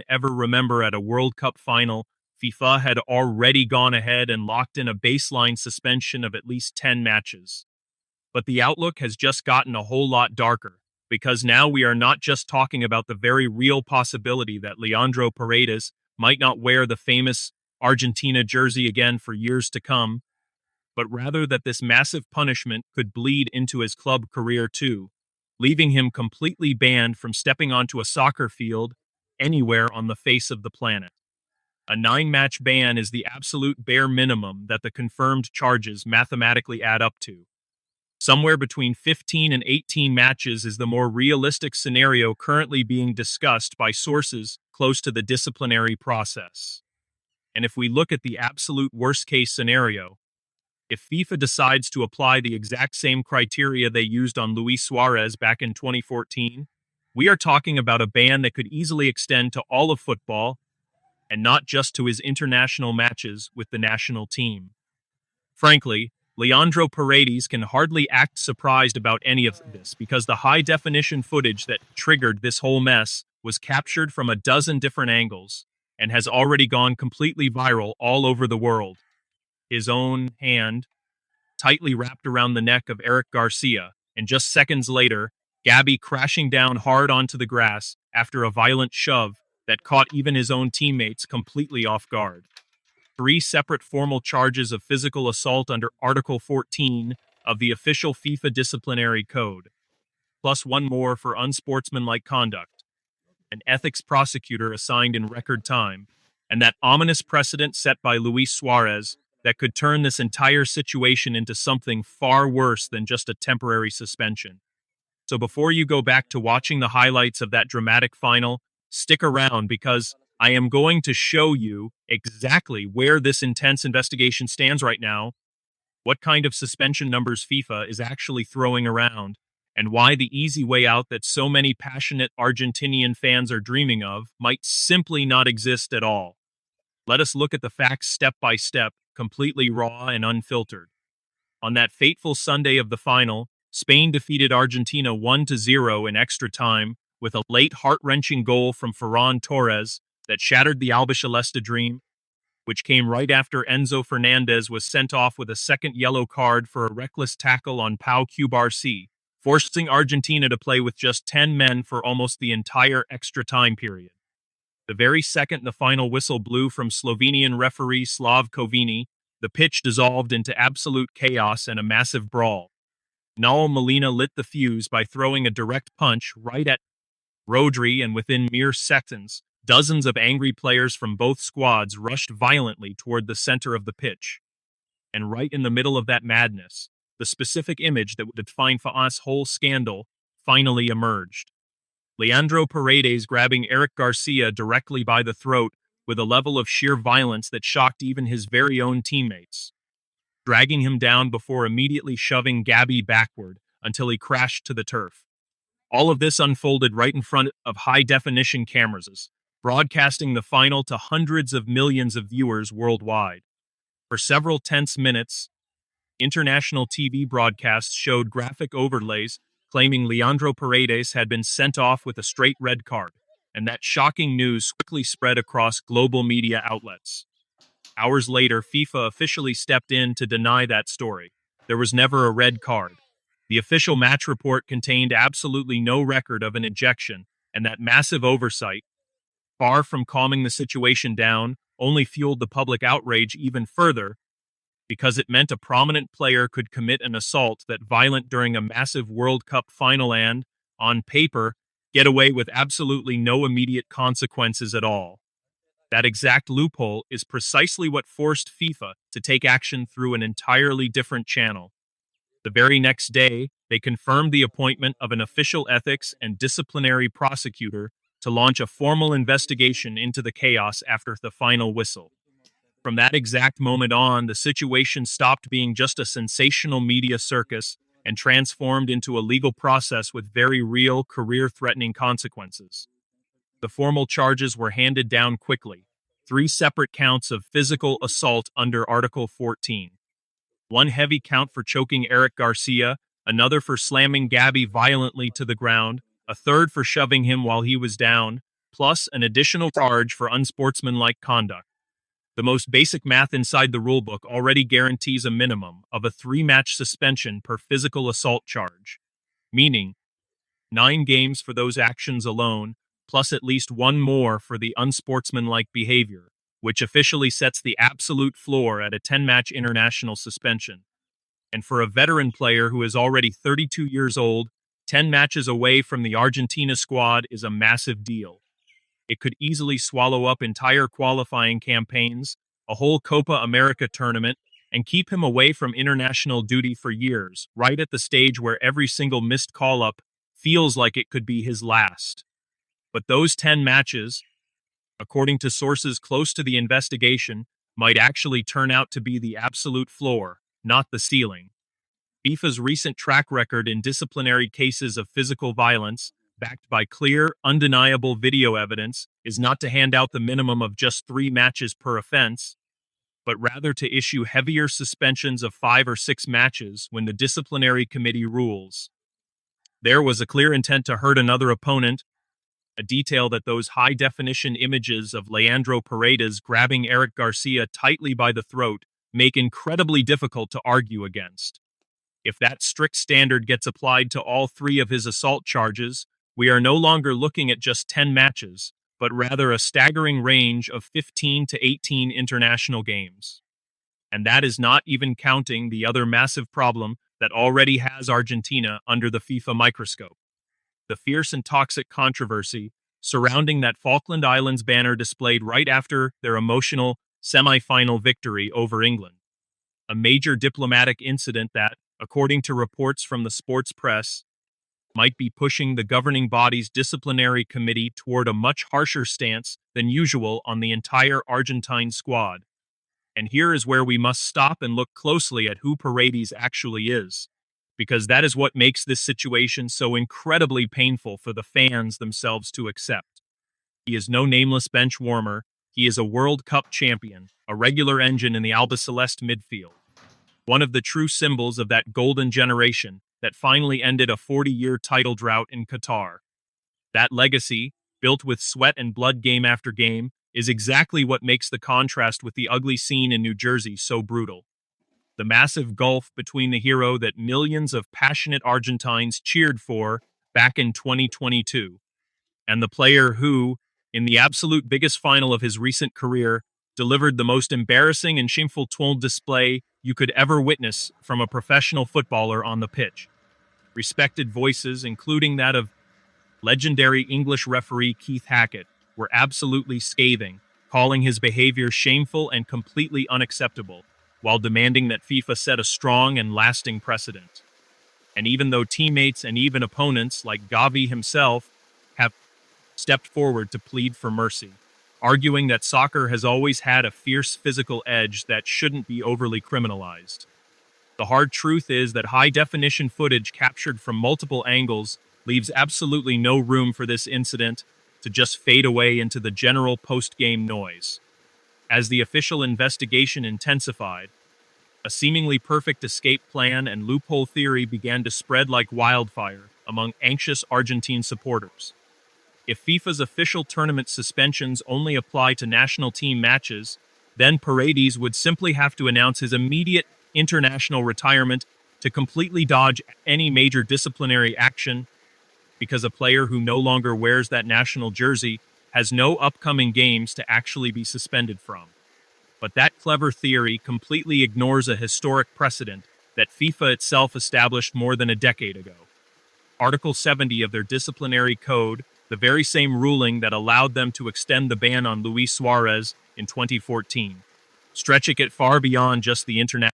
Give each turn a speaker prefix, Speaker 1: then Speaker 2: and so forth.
Speaker 1: ever remember at a World Cup final, FIFA had already gone ahead and locked in a baseline suspension of at least 10 matches. But the outlook has just gotten a whole lot darker, because now we are not just talking about the very real possibility that Leandro Paredes might not wear the famous Argentina jersey again for years to come, but rather that this massive punishment could bleed into his club career too, leaving him completely banned from stepping onto a soccer field anywhere on the face of the planet. A 9-match ban is the absolute bare minimum that the confirmed charges mathematically add up to. Somewhere between 15 and 18 matches is the more realistic scenario currently being discussed by sources close to the disciplinary process. And if we look at the absolute worst-case scenario, if FIFA decides to apply the exact same criteria they used on Luis Suarez back in 2014, we are talking about a ban that could easily extend to all of football and not just to his international matches with the national team. Frankly, Leandro Paredes can hardly act surprised about any of this because the high-definition footage that triggered this whole mess was captured from a dozen different angles and has already gone completely viral all over the world. His own hand tightly wrapped around the neck of Eric Garcia, and just seconds later, Gabby crashing down hard onto the grass after a violent shove that caught even his own teammates completely off guard. 3 separate formal charges of physical assault under Article 14 of the official FIFA disciplinary code, plus 1 more for unsportsmanlike conduct, an ethics prosecutor assigned in record time, and that ominous precedent set by Luis Suarez that could turn this entire situation into something far worse than just a temporary suspension. So before you go back to watching the highlights of that dramatic final, stick around because I am going to show you exactly where this intense investigation stands right now, what kind of suspension numbers FIFA is actually throwing around, and why the easy way out that so many passionate Argentinian fans are dreaming of might simply not exist at all. Let us look at the facts step by step, completely raw and unfiltered. On that fateful Sunday of the final, Spain defeated Argentina 1-0 in extra time with a late heart-wrenching goal from Ferran Torres that shattered the Albiceleste dream, which came right after Enzo Fernandez was sent off with a second yellow card for a reckless tackle on Pau Cubarsí, forcing Argentina to play with just 10 men for almost the entire extra time period. The very second the final whistle blew from Slovenian referee Slav Kovini, the pitch dissolved into absolute chaos and a massive brawl. Naul Molina lit the fuse by throwing a direct punch right at Rodri, and within mere seconds, dozens of angry players from both squads rushed violently toward the center of the pitch. And right in the middle of that madness, the specific image that would define FA's whole scandal finally emerged. Leandro Paredes grabbing Eric Garcia directly by the throat with a level of sheer violence that shocked even his very own teammates, dragging him down before immediately shoving Gabby backward until he crashed to the turf. All of this unfolded right in front of high-definition cameras, broadcasting the final to hundreds of millions of viewers worldwide. For several tense minutes, international TV broadcasts showed graphic overlays claiming Leandro Paredes had been sent off with a straight red card, and that shocking news quickly spread across global media outlets. Hours later, FIFA officially stepped in to deny that story. There was never a red card. The official match report contained absolutely no record of an ejection, and that massive oversight, far from calming the situation down, only fueled the public outrage even further, because it meant a prominent player could commit an assault that violent during a massive World Cup final and, on paper, get away with absolutely no immediate consequences at all. That exact loophole is precisely what forced FIFA to take action through an entirely different channel. The very next day, they confirmed the appointment of an official ethics and disciplinary prosecutor to launch a formal investigation into the chaos after the final whistle. From that exact moment on, the situation stopped being just a sensational media circus and transformed into a legal process with very real, career-threatening consequences. The formal charges were handed down quickly. 3 separate counts of physical assault under Article 14. 1 heavy count for choking Eric Garcia, another for slamming Gabby violently to the ground, a third for shoving him while he was down, plus an additional charge for unsportsmanlike conduct. The most basic math inside the rulebook already guarantees a minimum of a 3-match suspension per physical assault charge, meaning 9 games for those actions alone, plus at least one more for the unsportsmanlike behavior, which officially sets the absolute floor at a 10-match international suspension. And for a veteran player who is already 32 years old, 10 matches away from the Argentina squad is a massive deal. It could easily swallow up entire qualifying campaigns, a whole Copa America tournament, and keep him away from international duty for years, right at the stage where every single missed call-up feels like it could be his last. But those 10 matches, according to sources close to the investigation, might actually turn out to be the absolute floor, not the ceiling. FIFA's recent track record in disciplinary cases of physical violence, backed by clear, undeniable video evidence, is not to hand out the minimum of just 3 matches per offense, but rather to issue heavier suspensions of 5 or 6 matches when the disciplinary committee rules. There was a clear intent to hurt another opponent, a detail that those high-definition images of Leandro Paredes grabbing Eric Garcia tightly by the throat make incredibly difficult to argue against. If that strict standard gets applied to all 3 of his assault charges, we are no longer looking at just 10 matches, but rather a staggering range of 15 to 18 international games. And that is not even counting the other massive problem that already has Argentina under the FIFA microscope: the fierce and toxic controversy surrounding that Falkland Islands banner displayed right after their emotional semi-final victory over England. A major diplomatic incident that, according to reports from the sports press, might be pushing the governing body's disciplinary committee toward a much harsher stance than usual on the entire Argentine squad. And here is where we must stop and look closely at who Paredes actually is, because that is what makes this situation so incredibly painful for the fans themselves to accept. He is no nameless bench warmer, he is a World Cup champion, a regular engine in the albiceleste midfield. One of the true symbols of that golden generation that finally ended a 40-year title drought in Qatar. That legacy, built with sweat and blood game after game, is exactly what makes the contrast with the ugly scene in New Jersey so brutal. The massive gulf between the hero that millions of passionate Argentines cheered for back in 2022, and the player who, in the absolute biggest final of his recent career, delivered the most embarrassing and shameful display you could ever witness from a professional footballer on the pitch. Respected voices, including that of legendary English referee Keith Hackett, were absolutely scathing, calling his behavior shameful and completely unacceptable, while demanding that FIFA set a strong and lasting precedent. And even though teammates and even opponents, like Gavi himself, have stepped forward to plead for mercy, arguing that soccer has always had a fierce physical edge that shouldn't be overly criminalized. The hard truth is that high-definition footage captured from multiple angles leaves absolutely no room for this incident to just fade away into the general post-game noise. As the official investigation intensified, a seemingly perfect escape plan and loophole theory began to spread like wildfire among anxious Argentine supporters. If FIFA's official tournament suspensions only apply to national team matches, then Paredes would simply have to announce his immediate international retirement to completely dodge any major disciplinary action, because a player who no longer wears that national jersey has no upcoming games to actually be suspended from. But that clever theory completely ignores a historic precedent that FIFA itself established more than a decade ago. Article 70 of their disciplinary code, the very same ruling that allowed them to extend the ban on Luis Suarez in 2014, stretching it far beyond just the international